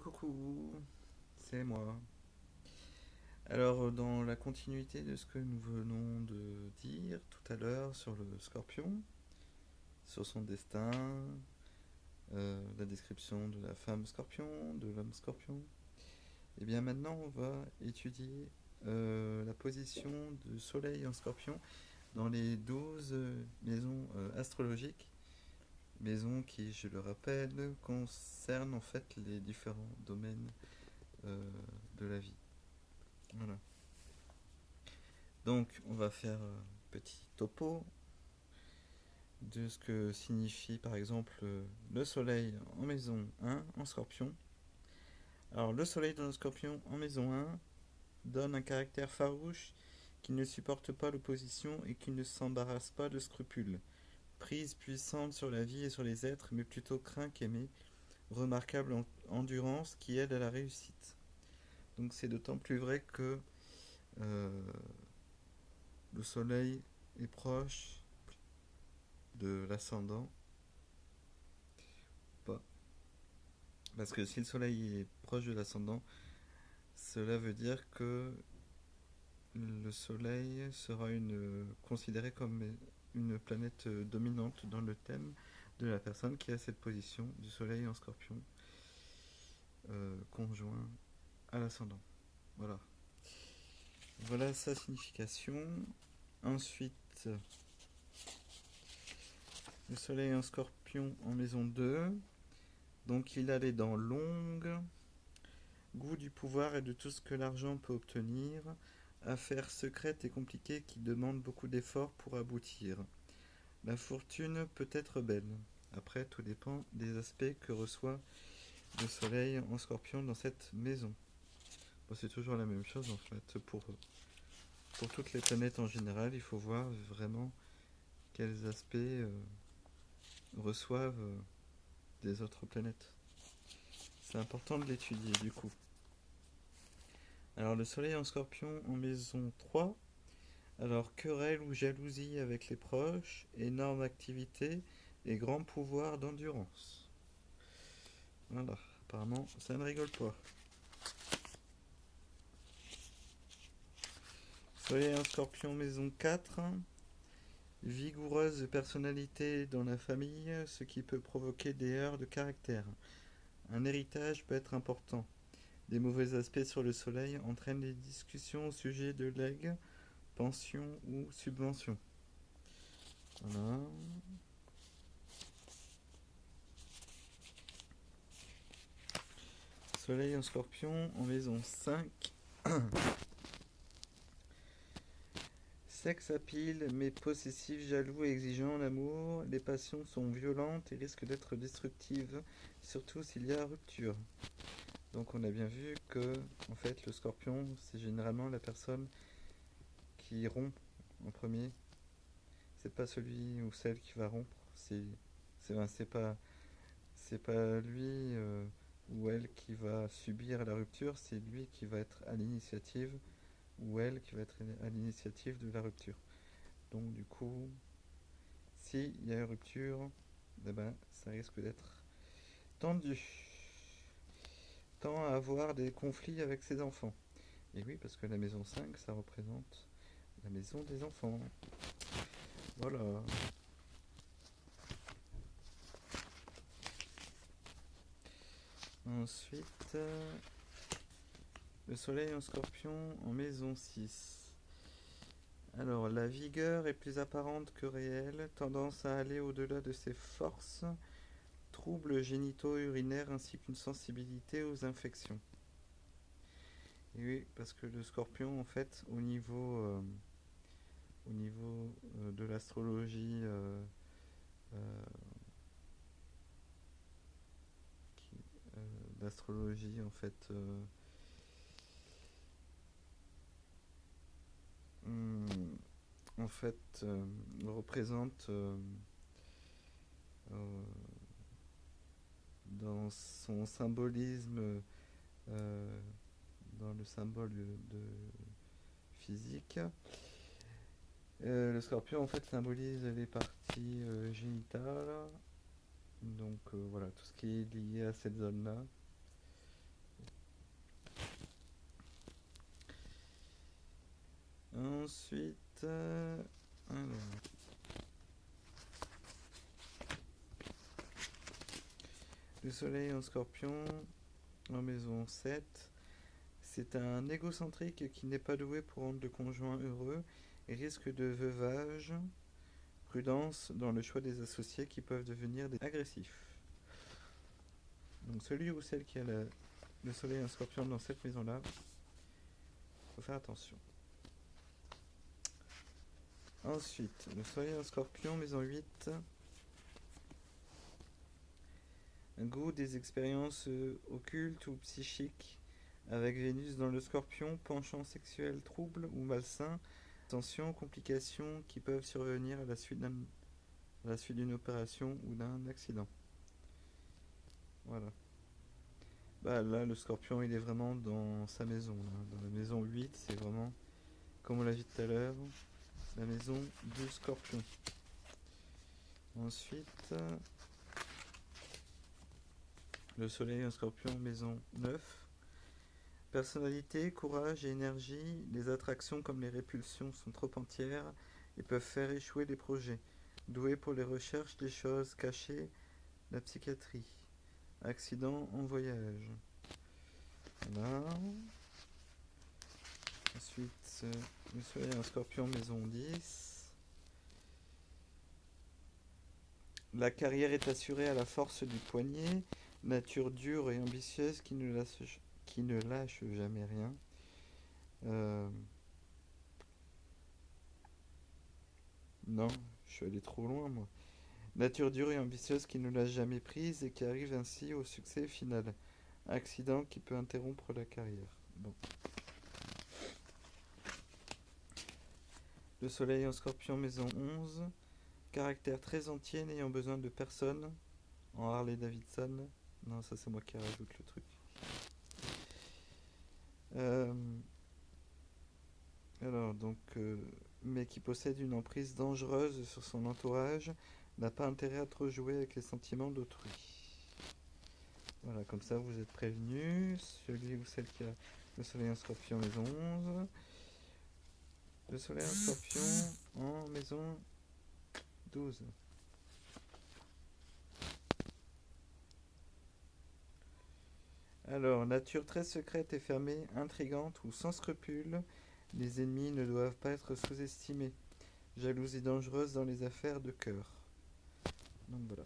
Coucou, c'est moi. Alors, dans la continuité de ce que nous venons de dire tout à l'heure sur le scorpion, sur son destin, la description de la femme scorpion, de l'homme scorpion, et bien maintenant on va étudier la position du soleil en scorpion dans les 12 maisons astrologiques, maisons qui, je le rappelle, concernent en fait les différents domaines euh, de la vie. Voilà. Donc, on va faire un petit topo de ce que signifie par exemple le soleil en maison 1 en scorpion. Alors, le soleil dans le scorpion en maison 1 donne un caractère farouche qui ne supporte pas l'opposition et qui ne s'embarrasse pas de scrupules. Prise puissante sur la vie et sur les êtres, mais plutôt craint qu'aimer. Remarquable endurance qui aide à la réussite. Donc, c'est d'autant plus vrai que euh, le soleil est proche de l'ascendant. Pas. Parce que si le soleil est proche de l'ascendant, cela veut dire que le soleil sera considéré comme une planète dominante dans le thème de la personne qui a cette position du soleil en scorpion conjoint à l'ascendant. Voilà. Voilà sa signification. Ensuite, le soleil en scorpion en maison 2. Donc il a les dents longues, goût du pouvoir et de tout ce que l'argent peut obtenir, affaires secrètes et compliquées qui demandent beaucoup d'efforts pour aboutir. La fortune peut être belle. Après, tout dépend des aspects que reçoit le soleil en scorpion dans cette maison. Bon, c'est toujours la même chose en fait. Pour toutes les planètes en général, il faut voir vraiment quels aspects reçoivent des autres planètes. C'est important de l'étudier du coup. Alors le soleil en scorpion en maison 3. Alors querelle ou jalousie avec les proches, énorme activité et grand pouvoir d'endurance. Voilà, apparemment ça ne rigole pas. Soleil en scorpion maison 4. Vigoureuse personnalité dans la famille, ce qui peut provoquer des heurts de caractère. Un héritage peut être important. Des mauvais aspects sur le soleil entraînent des discussions au sujet de legs, pensions ou subventions. Voilà. Soleil en scorpion en maison 5. Sexe à pile, mais possessif, jaloux et exigeant en amour, les passions sont violentes et risquent d'être destructives, surtout s'il y a rupture. Donc on a bien vu que en fait le scorpion c'est généralement la personne qui rompt en premier. C'est pas celui ou celle qui va rompre, c'est pas lui ou elle qui va subir la rupture, c'est lui qui va être à l'initiative ou elle qui va être à l'initiative de la rupture. Donc du coup, s'il y a une rupture, eh ben, ça risque d'être tendu. Tend à avoir des conflits avec ses enfants. Et oui, parce que la maison 5, ça représente la maison des enfants. Voilà. Ensuite, le soleil en scorpion en maison 6. Alors, la vigueur est plus apparente que réelle, tendance à aller au-delà de ses forces, troubles génitaux urinaires ainsi qu'une sensibilité aux infections. Et oui, parce que le scorpion, en fait, au niveau de l'astrologie, euh, euh, l'astrologie, en fait, hum, représente euh, dans son symbolisme, euh, dans le symbole de physique. Le scorpion en fait symbolise les parties génitales, donc voilà tout ce qui est lié à cette zone-là. Ensuite, alors, le soleil en scorpion, en maison 7. C'est un égocentrique qui n'est pas doué pour rendre le conjoint heureux et risque de veuvage. Prudence dans le choix des associés qui peuvent devenir agressifs. Donc celui ou celle qui a le soleil en scorpion dans cette maison-là, il faut faire attention. Ensuite, le soleil en scorpion, maison 8. Un goût des expériences occultes ou psychiques avec Vénus dans le scorpion, penchant sexuel trouble ou malsain, tensions, complications qui peuvent survenir à la suite d'une opération ou d'un accident. Voilà. Bah là, le scorpion, il est vraiment dans sa maison. Là. Dans la maison 8, c'est vraiment, comme on l'a vu tout à l'heure, la maison du scorpion. Ensuite, le soleil en scorpion, maison 9. Personnalité, courage et énergie, les attractions comme les répulsions sont trop entières et peuvent faire échouer les projets. Doué pour les recherches des choses cachées, la psychiatrie. Accident en voyage. Voilà. Ensuite, le soleil en scorpion, maison 10. La carrière est assurée à la force du poignet, nature dure et ambitieuse qui ne lâche jamais rien. Non, je suis allé trop loin moi. Nature dure et ambitieuse qui ne lâche jamais prise et qui arrive ainsi au succès final. Accident qui peut interrompre la carrière. Bon. Le soleil en scorpion, maison 11. Caractère très entier, n'ayant besoin de personne. En Harley Davidson. Non, ça c'est moi qui rajoute le truc. Alors, donc, mais qui possède une emprise dangereuse sur son entourage, n'a pas intérêt à trop jouer avec les sentiments d'autrui. Voilà, comme ça vous êtes prévenus. Celui ou celle qui a le soleil en scorpion, maison 11. Le soleil en scorpion en maison 12. Alors, nature très secrète et fermée, intrigante ou sans scrupules, les ennemis ne doivent pas être sous-estimés. Jalousie dangereuse dans les affaires de cœur. Donc voilà.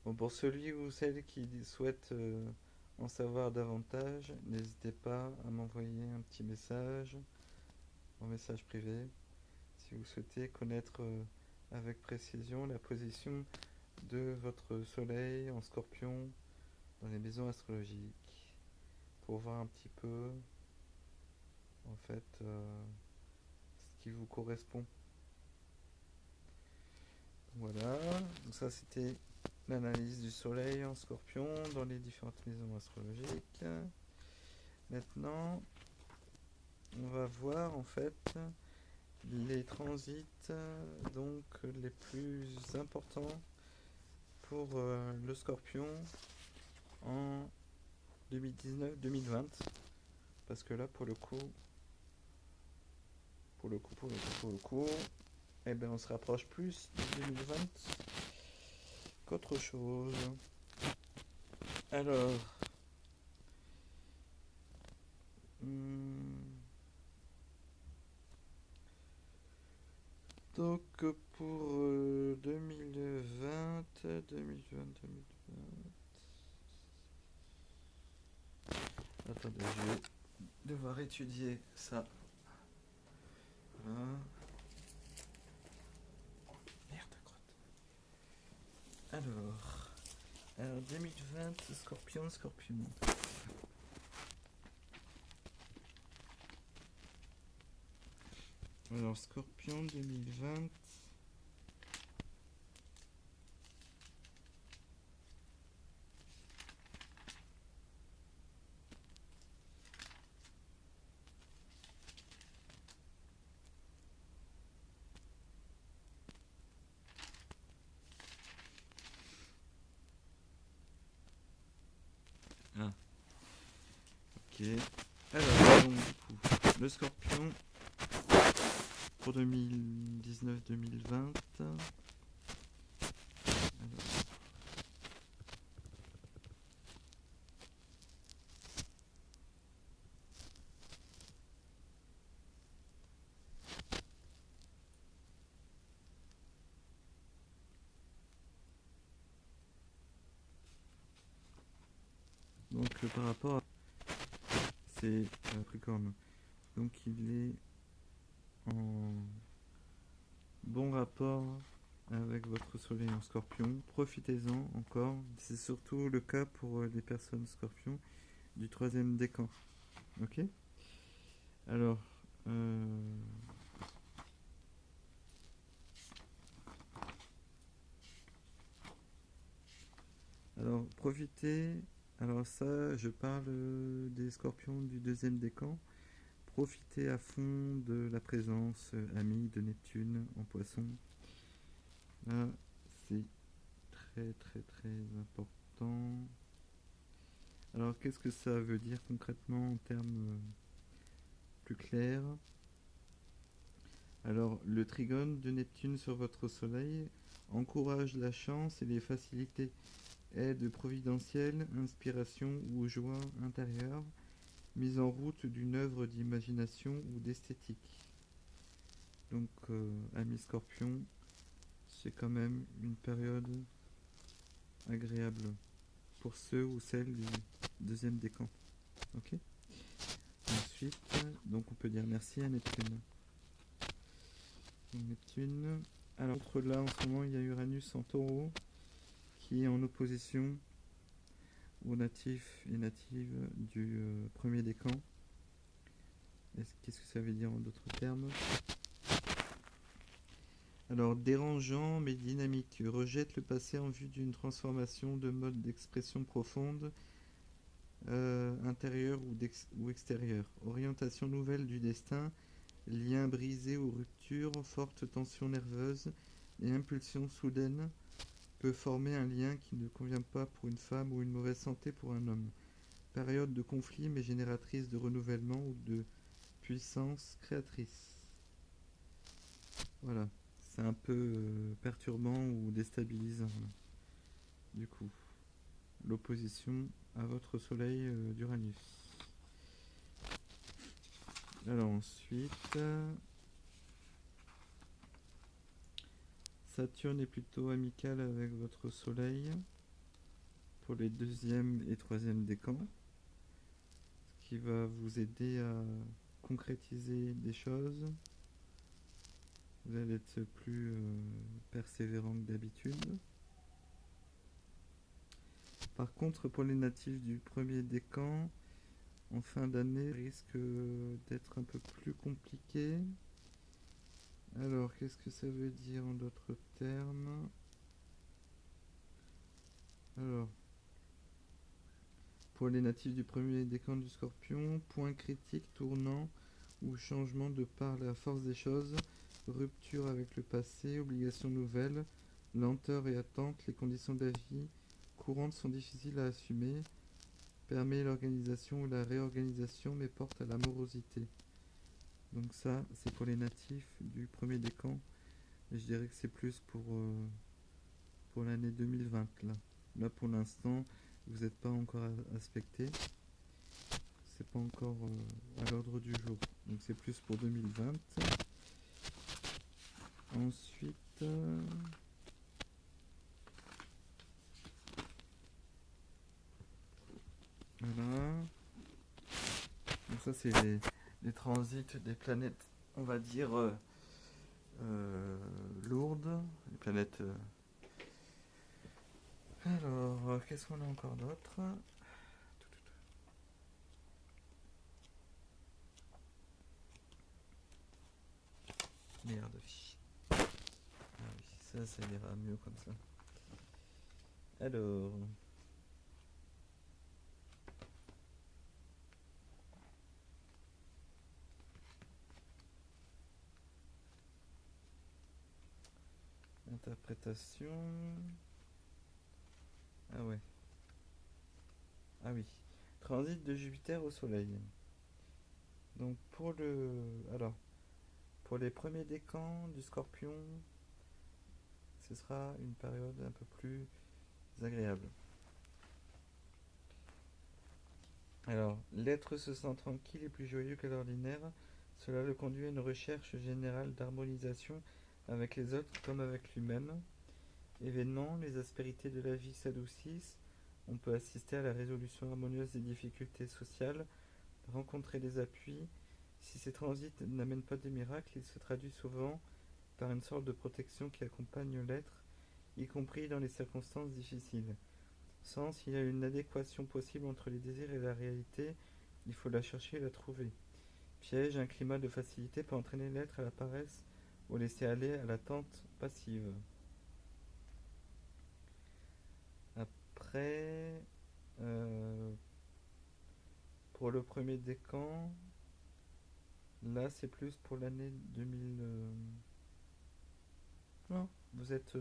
Bon, pour celui ou celle qui souhaite en savoir davantage, n'hésitez pas à m'envoyer un petit message, en message privé, si vous souhaitez connaître avec précision la position de votre soleil en scorpion dans les maisons astrologiques, pour voir un petit peu en fait ce qui vous correspond. Voilà, donc ça c'était l'analyse du soleil en scorpion dans les différentes maisons astrologiques. Maintenant, on va voir en fait les transits donc les plus importants pour le scorpion en 2019-2020, parce que là pour le coup eh ben on se rapproche plus de 2020 qu'autre chose. Alors donc pour 2020. Attendez, je vais devoir étudier ça. Voilà. Merde, crotte. Alors 2020, Scorpion. Alors Scorpion 2020. Ok. Alors, donc, du coup, le Scorpion pour 2019-2020. Donc par rapport à c'est Capricorne, donc il est en bon rapport avec votre soleil en Scorpion. Profitez-en encore. C'est surtout le cas pour les personnes Scorpion du troisième décan. Ok. Alors profitez. Alors ça, je parle des Scorpions du deuxième décan. Profitez à fond de la présence amie de Neptune en Poisson. Là, c'est très très très important. Alors, qu'est-ce que ça veut dire concrètement en termes plus clairs? Alors, le trigone de Neptune sur votre soleil encourage la chance et les facilités, aide providentielle, inspiration ou joie intérieure, mise en route d'une œuvre d'imagination ou d'esthétique. Donc, amis Scorpion, c'est quand même une période agréable pour ceux ou celles du deuxième décan. Ok. Ensuite, donc on peut dire merci à Neptune. Neptune. Alors, entre là, en ce moment, il y a Uranus en Taureau qui est en opposition aux natifs et natives du premier décan. Qu'est-ce que ça veut dire en d'autres termes? Alors, dérangeant mais dynamique, rejette le passé en vue d'une transformation de mode d'expression profonde, intérieure ou extérieure. Orientation nouvelle du destin, lien brisé ou rupture, forte tension nerveuse et impulsion soudaine peut former un lien qui ne convient pas pour une femme ou une mauvaise santé pour un homme. Période de conflit mais génératrice de renouvellement ou de puissance créatrice. Voilà, c'est un peu perturbant ou déstabilisant du coup. L'opposition à votre soleil d'Uranus. Alors ensuite, Saturne est plutôt amical avec votre soleil pour les deuxième et troisième décans, ce qui va vous aider à concrétiser des choses. Vous allez être plus persévérant que d'habitude. Par contre, pour les natifs du premier décan, en fin d'année, risque d'être un peu plus compliqué. Alors, qu'est-ce que ça veut dire en d'autres termes? Alors, pour les natifs du premier décan du Scorpion, point critique, tournant ou changement de par la force des choses, rupture avec le passé, obligation nouvelle, lenteur et attente, les conditions de la vie courantes sont difficiles à assumer, permet l'organisation ou la réorganisation mais porte à l'amorosité. Donc ça, c'est pour les natifs du premier décan. Et je dirais que c'est plus pour l'année 2020. Là, pour l'instant, vous n'êtes pas encore aspecté. C'est pas encore à l'ordre du jour. Donc c'est plus pour 2020. Ensuite... voilà. Donc ça, c'est les transits des planètes, on va dire, lourdes. Les planètes... Alors, qu'est-ce qu'on a encore d'autre? Merde. Ah oui, ça ira mieux comme ça. Alors... interprétation... Ah ouais. Ah oui. Transit de Jupiter au Soleil. Donc pour les premiers décans du Scorpion, ce sera une période un peu plus agréable. Alors, l'être se sent tranquille et plus joyeux que l'ordinaire. Cela le conduit à une recherche générale d'harmonisation avec les autres comme avec lui-même. Événement, les aspérités de la vie s'adoucissent. On peut assister à la résolution harmonieuse des difficultés sociales, rencontrer des appuis. Si ces transits n'amènent pas de miracles, ils se traduisent souvent par une sorte de protection qui accompagne l'être, y compris dans les circonstances difficiles. Sens, il y a une adéquation possible entre les désirs et la réalité, il faut la chercher et la trouver. Piège, un climat de facilité peut entraîner l'être à la paresse ou laisser aller à l'attente passive. Après, euh, pour le premier décan, là c'est plus pour l'année 2000. Non, vous êtes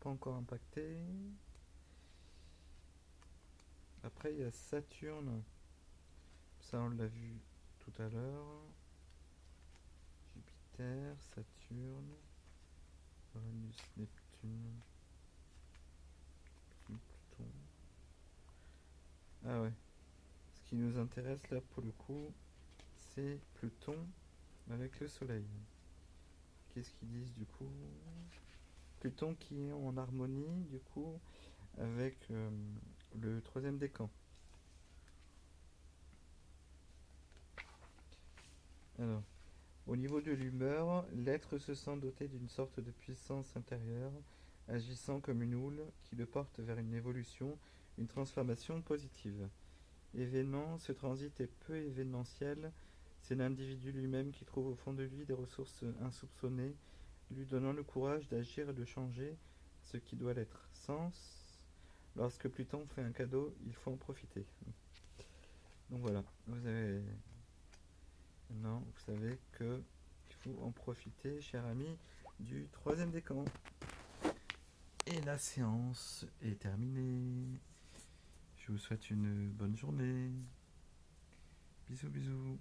pas encore impacté. Après, il y a Saturne. Ça, on l'a vu tout à l'heure. Jupiter, Saturne, Uranus, Neptune, Pluton. Ah ouais. Ce qui nous intéresse là pour le coup, c'est Pluton avec le Soleil. Qu'est-ce qu'ils disent du coup? Pluton qui est en harmonie du coup avec le troisième décan. Alors, au niveau de l'humeur, l'être se sent doté d'une sorte de puissance intérieure, agissant comme une houle qui le porte vers une évolution, une transformation positive. Événement, ce transit est peu événementiel, c'est l'individu lui-même qui trouve au fond de lui des ressources insoupçonnées, lui donnant le courage d'agir et de changer ce qui doit l'être. Sens, lorsque Pluton fait un cadeau, il faut en profiter. Donc voilà, vous avez maintenant, vous savez que il faut en profiter, cher ami, du troisième décan. Et la séance est terminée. Je vous souhaite une bonne journée. Bisous, bisous.